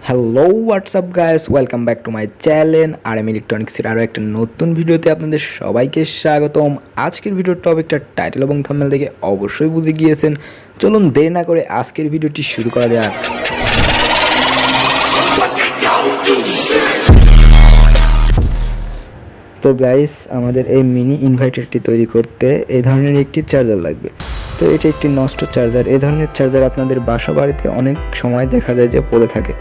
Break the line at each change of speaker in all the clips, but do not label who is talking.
Hello WhatsApp guys, welcome back to my channel R M ইলেকট্রনিক্সের আরও একটা নতুন ভিডিওতে আপনাদের সবাইকে স্বাগতম। আজকের ভিডিওর টপিকটা টাইটেল এবং থাম্বনেল দেখে অবশ্যই বুঝে গিয়েছেন। চলুন দেরি না করে আজকের ভিডিওটি শুরু করা যাক। তো গাইস, আমাদের এই মিনি ইনভার্টারটি তৈরি করতে এই ধরনের একটি চার্জার লাগবে। তো এটি একটি নষ্ট চার্জার। এই ধরনের চার্জার আপনাদের বাসা বাড়িতে অনেক সময় দেখা যায় যে পড়ে থাকে।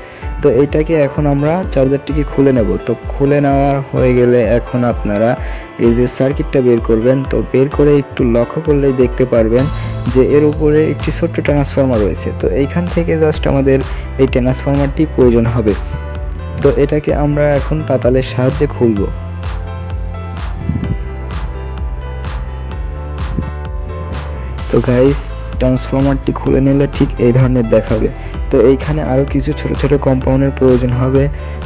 তো এইটাকে এখন আমরা চার্জারটিকে খুলে নেব। তো খুলে নেওয়া হয়ে গেলে এখন আপনারা এই যে সার্কিটটা বের করবেন। তো বের করে একটু লক্ষ্য করলেই দেখতে পারবেন যে এর উপরে একটি ছোট্ট ট্রান্সফরমার রয়েছে। তো এইখান থেকে জাস্ট আমাদের এই ট্রান্সফরমারটি প্রয়োজন হবে। তো এটাকে আমরা এখন তাতালের সাহায্যে খুলব। তো গাইস, ট্রান্সফরমারটি খুলে নিলে ঠিক এই ধরনের দেখাবে। তো এইখানে আরও কিছু ছোট ছোট কম্পাউন্ডের প্রয়োজন হবে।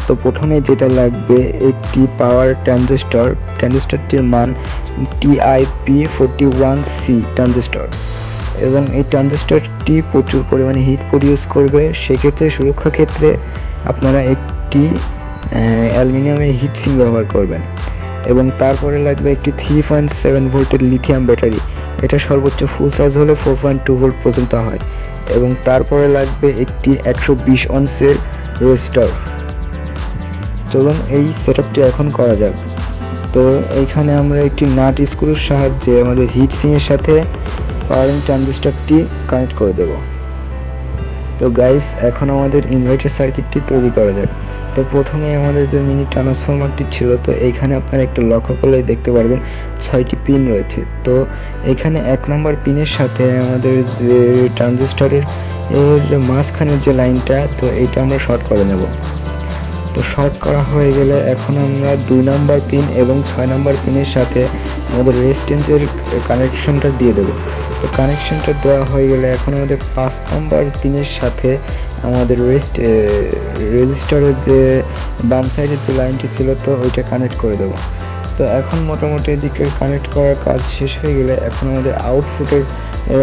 তো প্রথমে যেটা লাগবে একটি পাওয়ার ট্রানজিস্টর। ট্রানজিস্টরটির মান TIP41C ট্রানজিস্টর, এবং এই ট্রানজিস্টরটি প্রচুর পরিমাণে হিট প্রডিউস করবে। সেক্ষেত্রে সুরক্ষা ক্ষেত্রে আপনারা একটি অ্যালুমিনিয়ামের হিট সিঙ্ক ব্যবহার করবেন। এবং তারপরে লাগবে একটি 3.7 ভোল্টের লিথিয়াম ব্যাটারি। এটা সর্বোচ্চ ফুল চার্জ হলে 4.2 ভোল্ট পর্যন্ত হয়। এবং তারপরে লাগবে একটি 120 অন্সের রেজিস্টর। চলুন এই সেটআপটি এখন করা যাক। তো এইখানে আমরা একটি নাট স্ক্রুর সাহায্যে আমাদের হিট সিংয়ের সাথে পাওয়ারিং ট্রানজিস্টরটি কানেক্ট করে দেব। তো গাইস, এখন আমাদের ইনভার্টার সার্কিটটি তৈরি করা যাক। তো প্রথমে আমাদের যে মিনি ট্রান্সফরমারটি ছিল, তো এইখানে আপনারা একটু লক্ষ্য করলে দেখতে পারবেন 6টি পিন রয়েছে। তো এখানে 1 নম্বর পিনের সাথে আমাদের যে ট্রানজিস্টরের মাঝখানের যে লাইনটা, তো এইটা আমরা শর্ট করে নেব। তো শর্ট করা হয়ে গেলে এখন আমরা 2 নম্বর পিন এবং 6 নম্বর পিনের সাথে আমাদের রেজিস্ট্যান্সের কানেকশনটা দিয়ে দেবো। তো কানেকশনটা দেওয়া হয়ে গেলে এখন আমাদের 5 নম্বর পিনের সাথে আমাদের রেজিস্টারের যে বাম সাইডের যে লাইনটি ছিল, তো ওইটা কানেক্ট করে দেবো। তো এখন মোটামুটি এদিকে কানেক্ট করার কাজ শেষ হয়ে গেলে এখন আমাদের আউটপুটের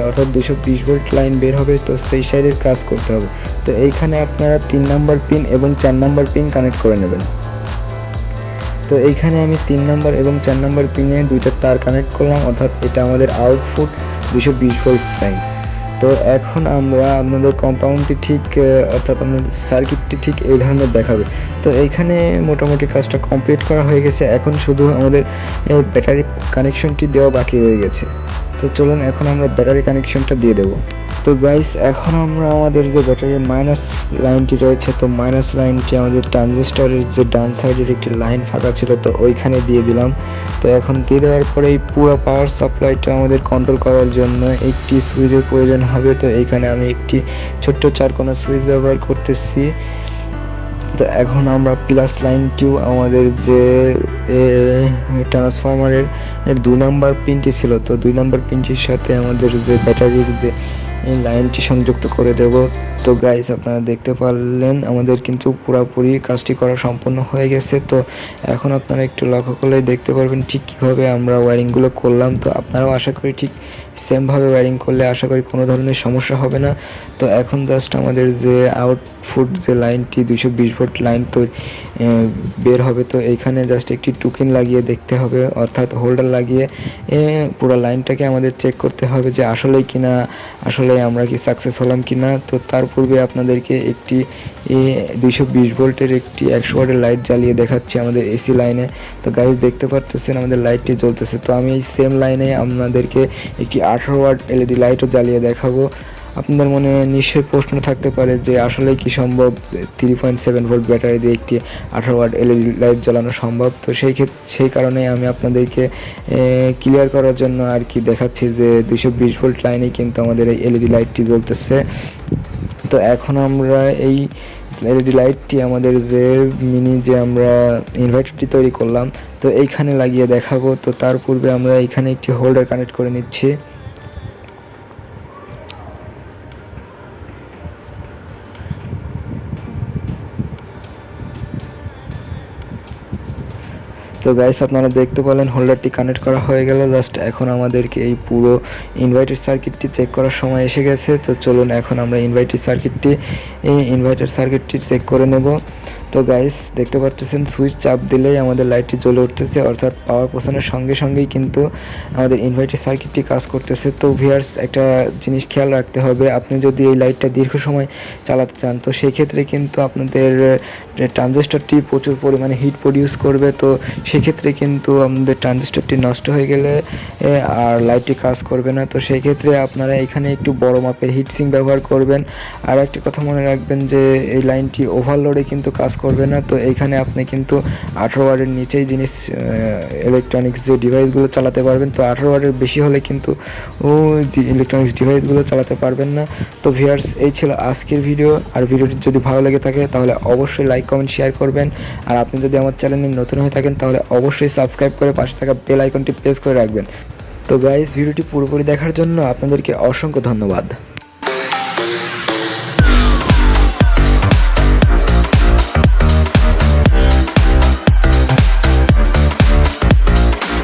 অর্থাৎ 220 ভোল্ট লাইন বের হবে। তো সেই সাইডের কাজ করতে হবে। তো এইখানে আপনারা 3 নম্বর পিন এবং 4 নম্বর পিন কানেক্ট করে নেবেন। তো এইখানে আমি 3 নম্বর এবং 4 নম্বর পিনে দুইটা তার কানেক্ট করলাম, অর্থাৎ এটা আমাদের আউটপুট 220 ভোল্ট লাইন। তো এখন আমরা আপনাদের কম্পাউন্ডটি ঠিক অর্থাৎ আপনাদের সার্কিটটি ঠিক এই ধরনের দেখাবে। তো এইখানে মোটামুটি কাজটা কমপ্লিট করা হয়ে গেছে। এখন শুধু আমাদের ব্যাটারি কানেকশনটি দেওয়া বাকি রয়ে গেছে। তো চলুন এখন আমরা ব্যাটারি কানেকশনটা দিয়ে দেবো। তো গাইস, এখন আমরা আমাদের যে ব্যাটারির মাইনাস লাইনটি রয়েছে, তো মাইনাস লাইনটি আমাদের ট্রানজিস্টরের যে ডান সাইডের একটি লাইন ফাঁকা ছিল, তো ওইখানে দিয়ে দিলাম। তো এখন দিয়ে দেওয়ার পরে এই পুরো পাওয়ার সাপ্লাইটা আমাদের কন্ট্রোল করার জন্য একটি সুইচের প্রয়োজন হবে। তো এইখানে আমি একটি ছোট্ট 4 কোণা সুইচ ব্যবহার করতেছি। তো এখন আমরা প্লাস লাইনটিও আমাদের যে ট্রান্সফরমারের 2 নম্বর পিনটি ছিল, তো 2 নম্বর পিনটির সাথে আমাদের যে ব্যাটারির যে লাইনটি সংযুক্ত করে দেব। তো গাইস, আপনারা দেখতে পারলেন আমাদের কিন্তু পুরোপুরি কাজটি করা সম্পূর্ণ হয়ে গেছে। তো এখন আপনারা একটু লক্ষ্য করলেই দেখতে পারবেন ঠিক কীভাবে আমরা ওয়্যারিংগুলো করলাম। তো আপনারাও আশা করি ঠিক সেমভাবে ওয়্যারিং করলে আশা করি কোনো ধরনের সমস্যা হবে না। তো এখন জাস্ট আমাদের যে আউটপুট যে লাইনটি 220 ভোল্ট লাইন তো বের হবে। তো এইখানে জাস্ট একটি টুকিন লাগিয়ে দেখতে হবে, অর্থাৎ হোল্ডার লাগিয়ে পুরো লাইনটাকে আমাদের চেক করতে হবে যে আসলেই কিনা, আসলে আমরা কি সাকসেস হলাম কিনা। তো তার পূর্বে আপনাদেরকে একটি 220 ভোল্টের একটি 100 ওয়াটের লাইট জ্বালিয়ে দেখাচ্ছি আমাদের এসি লাইনে। তো গাইজ দেখতে পাচ্ছেন আমাদের লাইটটি জ্বলতেছে। তো আমি এই সেম লাইনে আপনাদেরকে একটি 18 ওয়াট এলইডি লাইটও জ্বালিয়ে দেখাবো। আপনাদের মনে নিশ্চয়ই প্রশ্ন থাকতে পারে যে আসলে কি সম্ভব 3.7 ভোল্ট ব্যাটারি দিয়ে একটি 18 ওয়াট এলইডি লাইট জ্বালানো সম্ভব। তো সেই কারণে আমি আপনাদেরকে ক্লিয়ার করার জন্য আর কি দেখাচ্ছি যে 220 ভোল্ট লাইনেই কিন্তু আমাদের এই এলইডি লাইটটি জ্বলতেছে। তো এখন আমরা এই এলইডি লাইটটি আমাদের যে মিনি যে আমরা ইনভার্টারটি তৈরি করলাম, তো এইখানে লাগিয়ে দেখাবো। তো তার পূর্বে আমরা এইখানে একটি হোল্ডার কানেক্ট করে নিচ্ছি। তো গাইস আপনারা দেখতে পেলেন হোল্ডারটি কানেক্ট করা হয়ে গেল। জাস্ট এখন আমাদেরকে এই পুরো ইনভার্টার সার্কিটটি চেক করার সময় এসে গেছে। তো চলুন এখন আমরা ইনভার্টার সার্কিটটি চেক করে নেব। তো গাইস দেখতে পাচ্ছেন সুইচ চাপ দিলেই আমাদের লাইটটি জ্বলে উঠতেছে, অর্থাৎ পাওয়ার পৌঁছানোর সঙ্গে সঙ্গেই কিন্তু আমাদের ইনভার্টার সার্কিটটি কাজ করতেছে। তো ভিউয়ার্স একটা জিনিস খেয়াল রাখতে হবে, আপনি যদি এই লাইটটা দীর্ঘ সময় চালাতে চান তো সেই ক্ষেত্রে কিন্তু আপনাদের ট্রানজিস্টরটি প্রচুর পরিমাণে হিট প্রডিউস করবে। তো সেক্ষেত্রে কিন্তু আমাদের ট্রানজিস্টরটি নষ্ট হয়ে গেলে আর লাইটটি কাজ করবে না। তো সেই ক্ষেত্রে আপনারা এখানে একটু বড় মাপের হিটসিঙ্ক ব্যবহার করবেন। আর একটা কথা মনে রাখবেন যে এই লাইনটি ওভারলোডে কিন্তু কাজ করবে না। তো এইখানে আপনি কিন্তু 18 ওয়াটের নিচেই জিনিস ইলেকট্রনিক্স যে ডিভাইসগুলো চালাতে পারবেন। তো 18 ওয়াটের বেশি হলে কিন্তু ইলেকট্রনিক্স ডিভাইসগুলো চালাতে পারবেন না। তো ভিউয়ার্স এই ছিল আজকের ভিডিও। আর ভিডিওটি যদি ভালো লেগে থাকে তাহলে অবশ্যই লাইক কমেন্ট শেয়ার করবেন। আর আপনি যদি আমার চ্যানেলে নতুন হয়ে থাকেন তাহলে অবশ্যই সাবস্ক্রাইব করে পাশে থাকা বেল আইকনটি প্রেস করে রাখবেন। তো গাইস ভিডিওটি পুরোপুরি দেখার জন্য আপনাদেরকে অসংখ্য ধন্যবাদ।